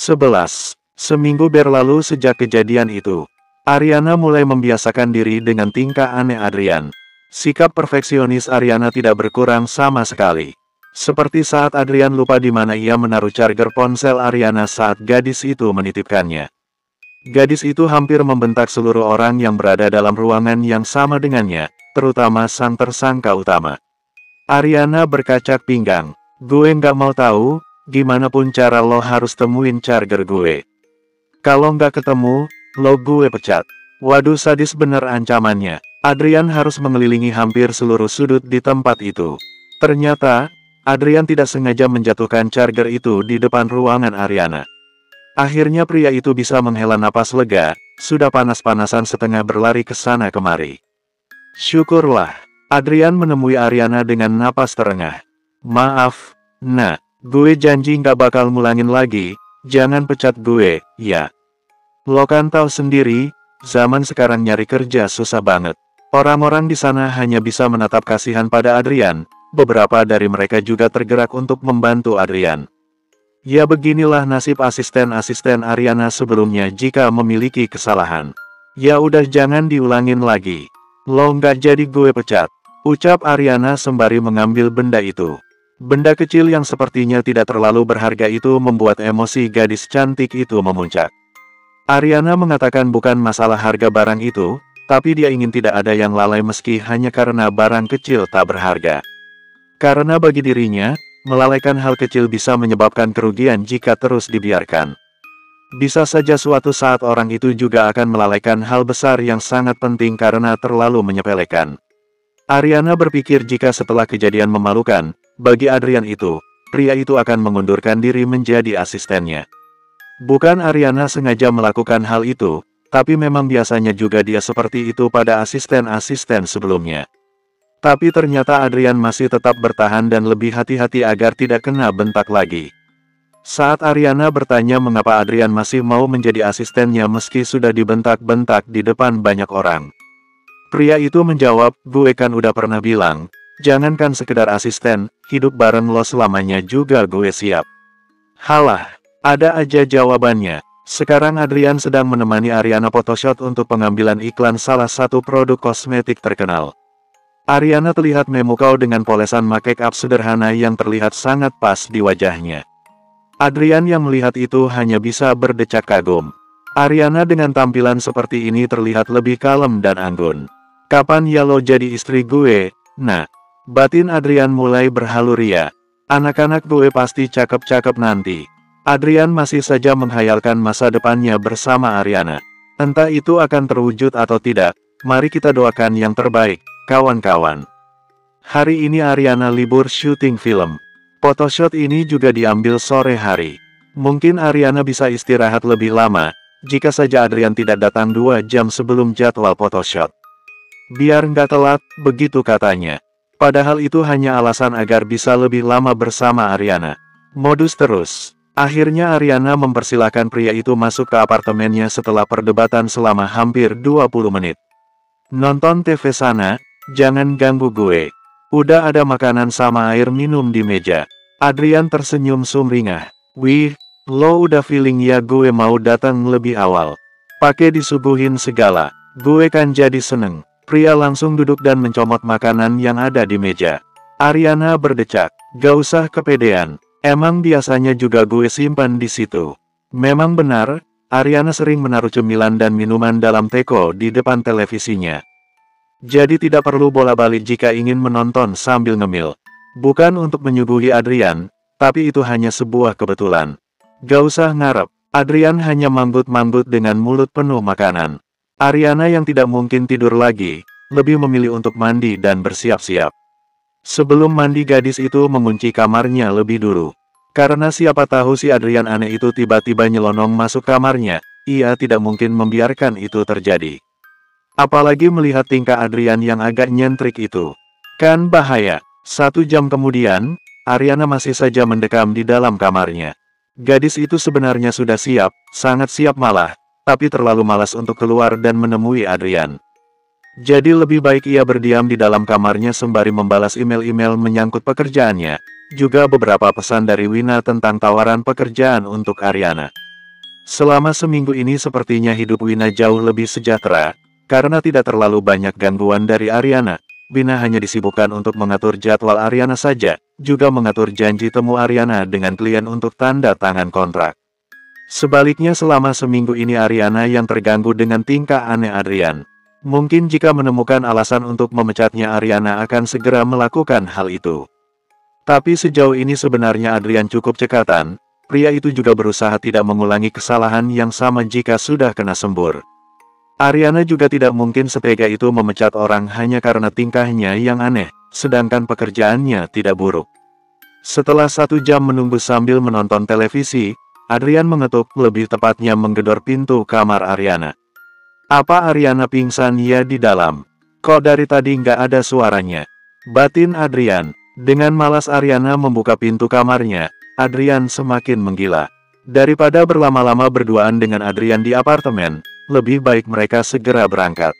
11. Seminggu berlalu sejak kejadian itu. Ariana mulai membiasakan diri dengan tingkah aneh Adrian. Sikap perfeksionis Ariana tidak berkurang sama sekali. Seperti saat Adrian lupa di mana ia menaruh charger ponsel Ariana saat gadis itu menitipkannya. Gadis itu hampir membentak seluruh orang yang berada dalam ruangan yang sama dengannya, terutama sang tersangka utama. Ariana berkacak pinggang. Gue nggak mau tahu, gimana pun cara lo harus temuin charger gue. Kalau nggak ketemu, lo gue pecat. Waduh, sadis bener ancamannya. Adrian harus mengelilingi hampir seluruh sudut di tempat itu. Ternyata, Adrian tidak sengaja menjatuhkan charger itu di depan ruangan Ariana. Akhirnya pria itu bisa menghela napas lega, sudah panas-panasan setengah berlari ke sana kemari. Syukurlah, Adrian menemui Ariana dengan napas terengah. Maaf, nah, gue janji nggak bakal ngulangin lagi, jangan pecat gue, ya. Lo kan tahu sendiri, zaman sekarang nyari kerja susah banget. Orang-orang di sana hanya bisa menatap kasihan pada Adrian, beberapa dari mereka juga tergerak untuk membantu Adrian. Ya beginilah nasib asisten-asisten Ariana sebelumnya jika memiliki kesalahan. Ya udah jangan diulangin lagi. Lo nggak jadi gue pecat, ucap Ariana sembari mengambil benda itu. Benda kecil yang sepertinya tidak terlalu berharga itu membuat emosi gadis cantik itu memuncak. Ariana mengatakan bukan masalah harga barang itu, tapi dia ingin tidak ada yang lalai meski hanya karena barang kecil tak berharga. Karena bagi dirinya, melalaikan hal kecil bisa menyebabkan kerugian jika terus dibiarkan. Bisa saja suatu saat orang itu juga akan melalaikan hal besar yang sangat penting karena terlalu menyepelekan. Ariana berpikir jika setelah kejadian memalukan, bagi Adrian itu, pria itu akan mengundurkan diri menjadi asistennya. Bukan Ariana sengaja melakukan hal itu, tapi memang biasanya juga dia seperti itu pada asisten-asisten sebelumnya. Tapi ternyata Adrian masih tetap bertahan dan lebih hati-hati agar tidak kena bentak lagi. Saat Ariana bertanya mengapa Adrian masih mau menjadi asistennya meski sudah dibentak-bentak di depan banyak orang. Pria itu menjawab, gue kan udah pernah bilang, jangankan sekedar asisten, hidup bareng lo selamanya juga gue siap. Halah, ada aja jawabannya. Sekarang Adrian sedang menemani Ariana photoshoot untuk pengambilan iklan salah satu produk kosmetik terkenal. Ariana terlihat memukau dengan polesan make up sederhana yang terlihat sangat pas di wajahnya. Adrian yang melihat itu hanya bisa berdecak kagum. Ariana dengan tampilan seperti ini terlihat lebih kalem dan anggun. Kapan ya lo jadi istri gue? Nah, batin Adrian mulai berhaluria. Anak-anak gue pasti cakep-cakep nanti. Adrian masih saja menghayalkan masa depannya bersama Ariana. Entah itu akan terwujud atau tidak, mari kita doakan yang terbaik, kawan-kawan. Hari ini Ariana libur syuting film. Photoshoot ini juga diambil sore hari. Mungkin Ariana bisa istirahat lebih lama, jika saja Adrian tidak datang 2 jam sebelum jadwal photoshoot. Biar nggak telat, begitu katanya. Padahal itu hanya alasan agar bisa lebih lama bersama Ariana. Modus terus. Akhirnya Ariana mempersilahkan pria itu masuk ke apartemennya setelah perdebatan selama hampir 20 menit. Nonton TV sana, jangan ganggu gue. Udah ada makanan sama air minum di meja. Adrian tersenyum sumringah. Wih, lo udah feeling ya gue mau datang lebih awal. Pakai disuguhin segala, gue kan jadi seneng. Pria langsung duduk dan mencomot makanan yang ada di meja. Ariana berdecak, gak usah kepedean. Emang biasanya juga gue simpan di situ. Memang benar, Ariana sering menaruh cemilan dan minuman dalam teko di depan televisinya. Jadi tidak perlu bola-balik jika ingin menonton sambil ngemil. Bukan untuk menyuguhi Adrian, tapi itu hanya sebuah kebetulan. Gak usah ngarep, Adrian hanya manggut-manggut dengan mulut penuh makanan. Ariana yang tidak mungkin tidur lagi, lebih memilih untuk mandi dan bersiap-siap. Sebelum mandi gadis itu mengunci kamarnya lebih dulu. Karena siapa tahu si Adrian aneh itu tiba-tiba nyelonong masuk kamarnya, ia tidak mungkin membiarkan itu terjadi. Apalagi melihat tingkah Adrian yang agak nyentrik itu. Kan bahaya. 1 jam kemudian, Ariana masih saja mendekam di dalam kamarnya. Gadis itu sebenarnya sudah siap, sangat siap malah, tapi terlalu malas untuk keluar dan menemui Adrian. Jadi lebih baik ia berdiam di dalam kamarnya sembari membalas email-email menyangkut pekerjaannya, juga beberapa pesan dari Wina tentang tawaran pekerjaan untuk Ariana. Selama seminggu ini sepertinya hidup Wina jauh lebih sejahtera, karena tidak terlalu banyak gangguan dari Ariana. Wina hanya disibukkan untuk mengatur jadwal Ariana saja, juga mengatur janji temu Ariana dengan klien untuk tanda tangan kontrak. Sebaliknya selama seminggu ini Ariana yang terganggu dengan tingkah aneh Adrian. Mungkin jika menemukan alasan untuk memecatnya Ariana akan segera melakukan hal itu. Tapi sejauh ini sebenarnya Adrian cukup cekatan, pria itu juga berusaha tidak mengulangi kesalahan yang sama jika sudah kena sembur. Ariana juga tidak mungkin setega itu memecat orang hanya karena tingkahnya yang aneh, sedangkan pekerjaannya tidak buruk. Setelah 1 jam menunggu sambil menonton televisi, Adrian mengetuk, lebih tepatnya menggedor pintu kamar Ariana. Apa Ariana pingsan ya di dalam? Kok dari tadi nggak ada suaranya? Batin Adrian. Dengan malas Ariana membuka pintu kamarnya, Adrian semakin menggila. Daripada berlama-lama berduaan dengan Adrian di apartemen, lebih baik mereka segera berangkat.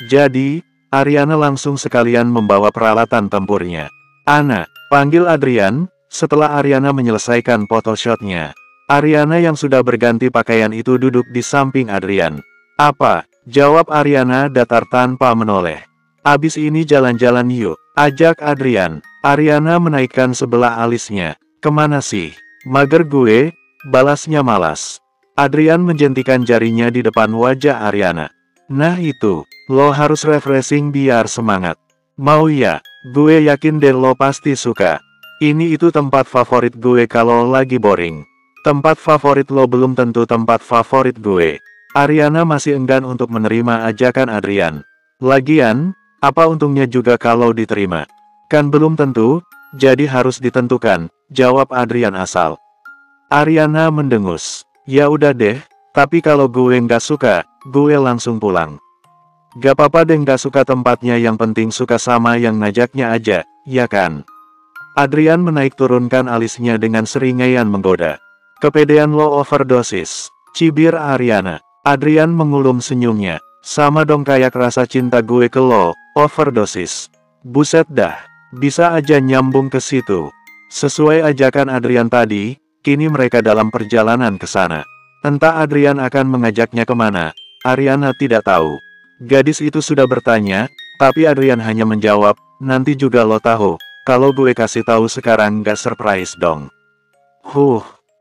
Jadi, Ariana langsung sekalian membawa peralatan tempurnya. Ana, panggil Adrian. Setelah Ariana menyelesaikan photoshotnya, Ariana yang sudah berganti pakaian itu duduk di samping Adrian. Apa? Jawab Ariana datar tanpa menoleh. Abis ini jalan-jalan yuk, ajak Adrian. Ariana menaikkan sebelah alisnya. Kemana sih? Mager gue, balasnya malas. Adrian menjentikan jarinya di depan wajah Ariana. Nah itu, lo harus refreshing biar semangat. Mau ya? Gue yakin deh lo pasti suka. Ini itu tempat favorit gue kalau lagi boring. Tempat favorit lo belum tentu tempat favorit gue. Ariana masih enggan untuk menerima ajakan Adrian. Lagian, apa untungnya juga kalau diterima? Kan belum tentu, jadi harus ditentukan, jawab Adrian asal. Ariana mendengus. Ya udah deh, tapi kalau gue nggak suka, gue langsung pulang. Gak apa-apa deh nggak suka tempatnya, yang penting suka sama yang ngajaknya aja, ya kan? Adrian menaik turunkan alisnya dengan seringaian menggoda. Kepedean lo overdosis, cibir Ariana. Adrian mengulum senyumnya. Sama dong kayak rasa cinta gue ke lo, overdosis. Buset dah, bisa aja nyambung ke situ. Sesuai ajakan Adrian tadi, kini mereka dalam perjalanan ke sana. Entah Adrian akan mengajaknya kemana, Ariana tidak tahu. Gadis itu sudah bertanya, tapi Adrian hanya menjawab, nanti juga lo tahu. Kalau gue kasih tahu sekarang gak surprise dong.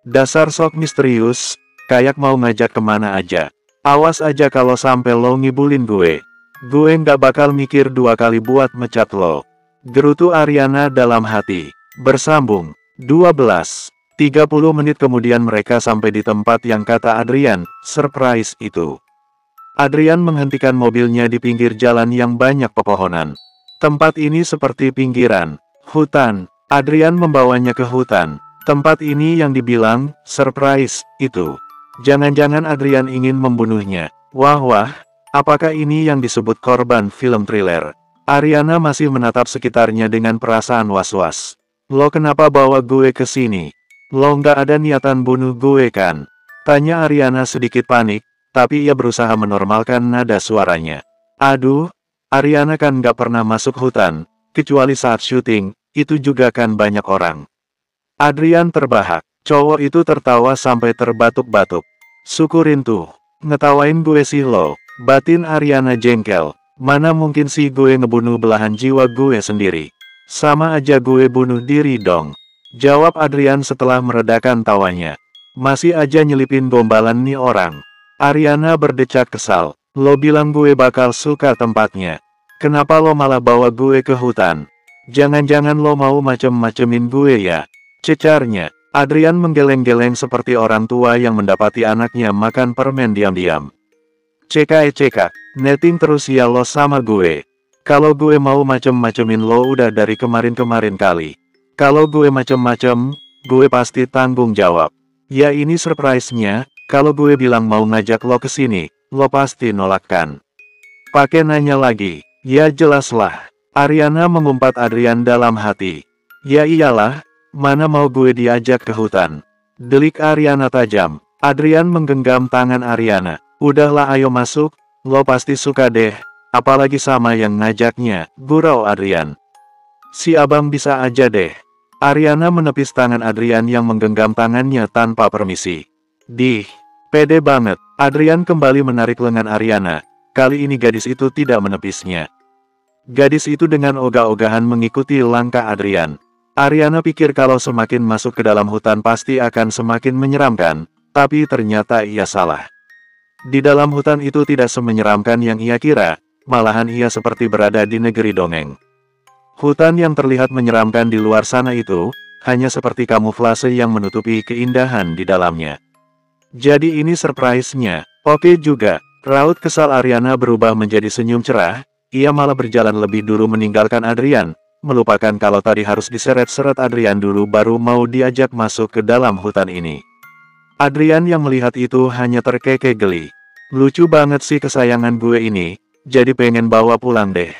Dasar sok misterius. Kayak mau ngajak kemana aja. Awas aja kalau sampai lo ngibulin gue. Gue nggak bakal mikir 2 kali buat mecat lo. Gerutu Ariana dalam hati. Bersambung. 12:30 menit kemudian mereka sampai di tempat yang kata Adrian, surprise itu. Adrian menghentikan mobilnya di pinggir jalan yang banyak pepohonan. Tempat ini seperti pinggiran hutan. Adrian membawanya ke hutan. Tempat ini yang dibilang surprise itu. Jangan-jangan Adrian ingin membunuhnya. Wah, apakah ini yang disebut korban film thriller? Ariana masih menatap sekitarnya dengan perasaan was-was. Lo kenapa bawa gue ke sini? Lo nggak ada niatan bunuh gue kan? Tanya Ariana sedikit panik, tapi ia berusaha menormalkan nada suaranya. Aduh, Ariana kan nggak pernah masuk hutan, kecuali saat syuting, itu juga kan banyak orang. Adrian terbahak. Cowok itu tertawa sampai terbatuk-batuk. Syukurin tuh, ngetawain gue sih lo, batin Ariana jengkel. Mana mungkin sih gue ngebunuh belahan jiwa gue sendiri. Sama aja gue bunuh diri dong. Jawab Adrian setelah meredakan tawanya. Masih aja nyelipin gombalan nih orang. Ariana berdecak kesal. Lo bilang gue bakal suka tempatnya. Kenapa lo malah bawa gue ke hutan? Jangan-jangan lo mau macem-macemin gue ya? Cecarnya. Adrian menggeleng-geleng seperti orang tua yang mendapati anaknya makan permen diam-diam. Cekak, netting terus ya lo sama gue. Kalau gue mau macem-macemin lo udah dari kemarin-kemarin kali. Kalau gue macem-macem, gue pasti tanggung jawab. Ya ini surprise-nya, kalau gue bilang mau ngajak lo ke sini, lo pasti nolak kan? Pakai nanya lagi, ya jelaslah. Ariana mengumpat Adrian dalam hati. Ya iyalah. Mana mau gue diajak ke hutan? Delik Ariana tajam. Adrian menggenggam tangan Ariana. Udahlah ayo masuk, lo pasti suka deh. Apalagi sama yang ngajaknya, gurau Adrian. Si abang bisa aja deh. Ariana menepis tangan Adrian yang menggenggam tangannya tanpa permisi. Pede banget, Adrian kembali menarik lengan Ariana. Kali ini gadis itu tidak menepisnya. Gadis itu dengan ogah-ogahan mengikuti langkah Adrian. Ariana pikir kalau semakin masuk ke dalam hutan pasti akan semakin menyeramkan, tapi ternyata ia salah. Di dalam hutan itu tidak semenyeramkan yang ia kira, malahan ia seperti berada di negeri dongeng. Hutan yang terlihat menyeramkan di luar sana itu, hanya seperti kamuflase yang menutupi keindahan di dalamnya. Jadi ini surprise-nya. Oke juga, raut kesal Ariana berubah menjadi senyum cerah, ia malah berjalan lebih dulu meninggalkan Adrian, melupakan kalau tadi harus diseret-seret Adrian dulu baru mau diajak masuk ke dalam hutan ini. Adrian yang melihat itu hanya terkekeh geli. Lucu banget sih kesayangan gue ini, jadi pengen bawa pulang deh.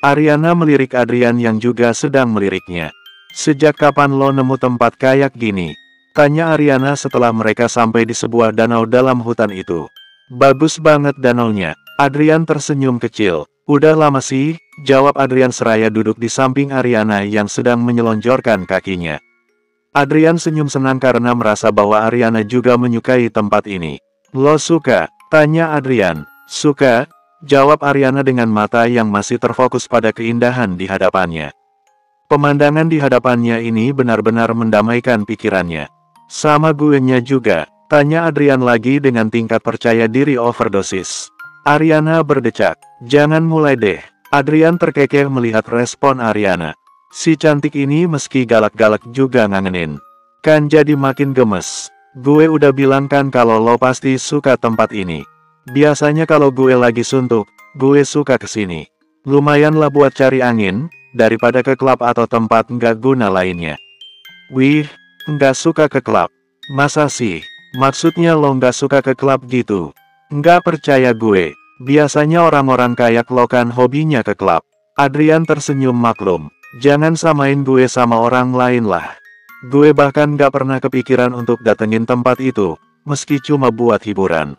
Ariana melirik Adrian yang juga sedang meliriknya. Sejak kapan lo nemu tempat kayak gini? Tanya Ariana setelah mereka sampai di sebuah danau dalam hutan itu. Bagus banget danaunya. Adrian tersenyum kecil. Udah lama sih, jawab Adrian seraya duduk di samping Ariana yang sedang menyelonjorkan kakinya. Adrian senyum senang karena merasa bahwa Ariana juga menyukai tempat ini. Lo suka? Tanya Adrian. Suka? Jawab Ariana dengan mata yang masih terfokus pada keindahan di hadapannya. Pemandangan di hadapannya ini benar-benar mendamaikan pikirannya. Sama gue-nya juga, tanya Adrian lagi dengan tingkat percaya diri overdosis. Ariana berdecak. Jangan mulai deh. Adrian terkekeh melihat respon Ariana. Si cantik ini meski galak-galak juga ngangenin. Kan jadi makin gemes. Gue udah bilang kan kalau lo pasti suka tempat ini. Biasanya kalau gue lagi suntuk, gue suka kesini. Lumayan lah buat cari angin, daripada ke klub atau tempat nggak guna lainnya. Wih, nggak suka ke klub. Masa sih? Maksudnya lo nggak suka ke klub gitu? Nggak percaya gue. Biasanya orang-orang kayak lo kan hobinya ke klub. Adrian tersenyum maklum. Jangan samain gue sama orang lain lah. Gue bahkan nggak pernah kepikiran untuk datengin tempat itu, meski cuma buat hiburan.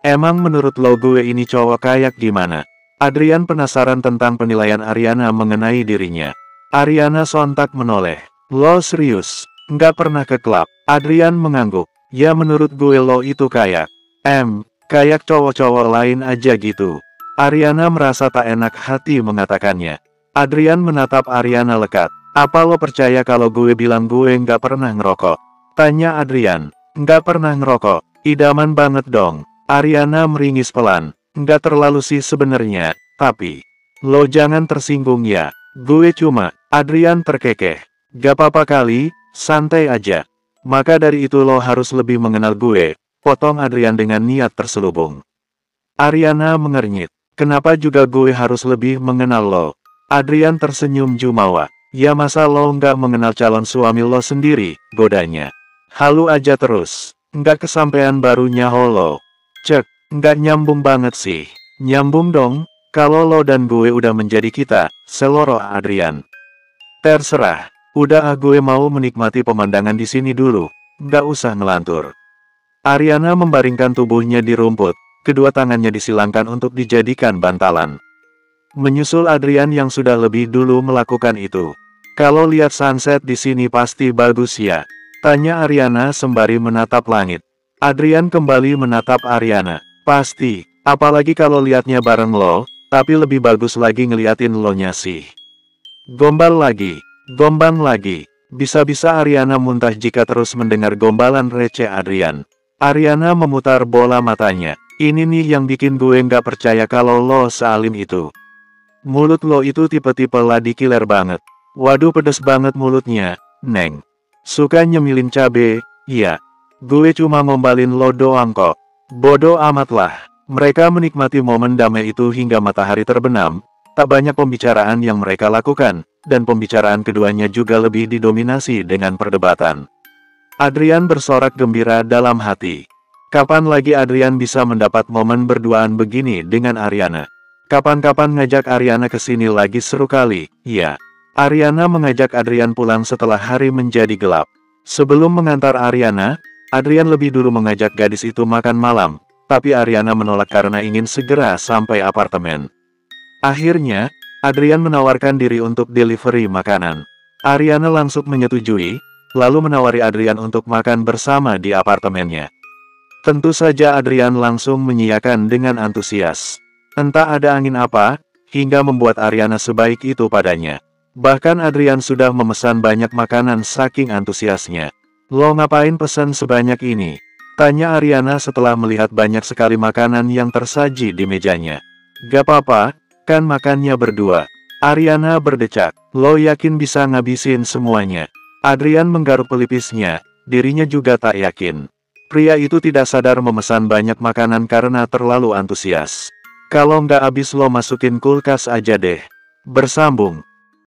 Emang menurut lo gue ini cowok kayak gimana? Adrian penasaran tentang penilaian Ariana mengenai dirinya. Ariana sontak menoleh. Lo serius? Nggak pernah ke klub? Adrian mengangguk. Ya menurut gue lo itu kayak kayak cowok-cowok lain aja gitu. Ariana merasa tak enak hati mengatakannya. Adrian menatap Ariana lekat. Apa lo percaya kalau gue bilang gue nggak pernah ngerokok? Tanya Adrian. Nggak pernah ngerokok? Idaman banget dong. Ariana meringis pelan. Nggak terlalu sih sebenarnya, tapi lo jangan tersinggung ya. Gue cuma. Adrian terkekeh. Gak apa-apa kali, santai aja. Maka dari itu lo harus lebih mengenal gue, potong Adrian dengan niat terselubung. Ariana mengernyit. Kenapa juga gue harus lebih mengenal lo? Adrian tersenyum jumawa. Ya masa lo nggak mengenal calon suami lo sendiri, godanya. Halu aja terus. Nggak kesampean barunya lo. Cek, nggak nyambung banget sih. Nyambung dong, kalau lo dan gue udah menjadi kita, seloroh Adrian. Terserah. Udah gue mau menikmati pemandangan di sini dulu, nggak usah ngelantur. Ariana membaringkan tubuhnya di rumput, kedua tangannya disilangkan untuk dijadikan bantalan. Menyusul Adrian yang sudah lebih dulu melakukan itu. Kalau lihat sunset di sini pasti bagus ya? Tanya Ariana sembari menatap langit. Adrian kembali menatap Ariana. Pasti, apalagi kalau lihatnya bareng lo, tapi lebih bagus lagi ngeliatin lo-nya sih. Gombal lagi. Gombang lagi. Bisa-bisa Ariana muntah jika terus mendengar gombalan receh Adrian. Ariana memutar bola matanya. Ini nih yang bikin gue nggak percaya kalau lo sealim itu. Mulut lo itu tipe-tipe ladi killer banget. Waduh pedes banget mulutnya, Neng. Suka nyemilin cabe, iya. Gue cuma ngombalin lo doang kok. Bodoh amat lah. Mereka menikmati momen damai itu hingga matahari terbenam. Tak banyak pembicaraan yang mereka lakukan, dan pembicaraan keduanya juga lebih didominasi dengan perdebatan. Adrian bersorak gembira dalam hati. Kapan lagi Adrian bisa mendapat momen berduaan begini dengan Ariana? Kapan-kapan ngajak Ariana ke sini lagi seru kali, ya. Ariana mengajak Adrian pulang setelah hari menjadi gelap. Sebelum mengantar Ariana, Adrian lebih dulu mengajak gadis itu makan malam, tapi Ariana menolak karena ingin segera sampai apartemen. Akhirnya, Adrian menawarkan diri untuk delivery makanan. Ariana langsung menyetujui, lalu menawari Adrian untuk makan bersama di apartemennya. Tentu saja Adrian langsung mengiyakan dengan antusias. Entah ada angin apa, hingga membuat Ariana sebaik itu padanya. Bahkan Adrian sudah memesan banyak makanan saking antusiasnya. "Lo ngapain pesan sebanyak ini?" tanya Ariana setelah melihat banyak sekali makanan yang tersaji di mejanya. "Gak apa-apa, kan makannya berdua." Ariana berdecak. "Lo yakin bisa ngabisin semuanya?" Adrian menggaruk pelipisnya, dirinya juga tak yakin. Pria itu tidak sadar memesan banyak makanan karena terlalu antusias. "Kalau nggak habis lo masukin kulkas aja deh." Bersambung.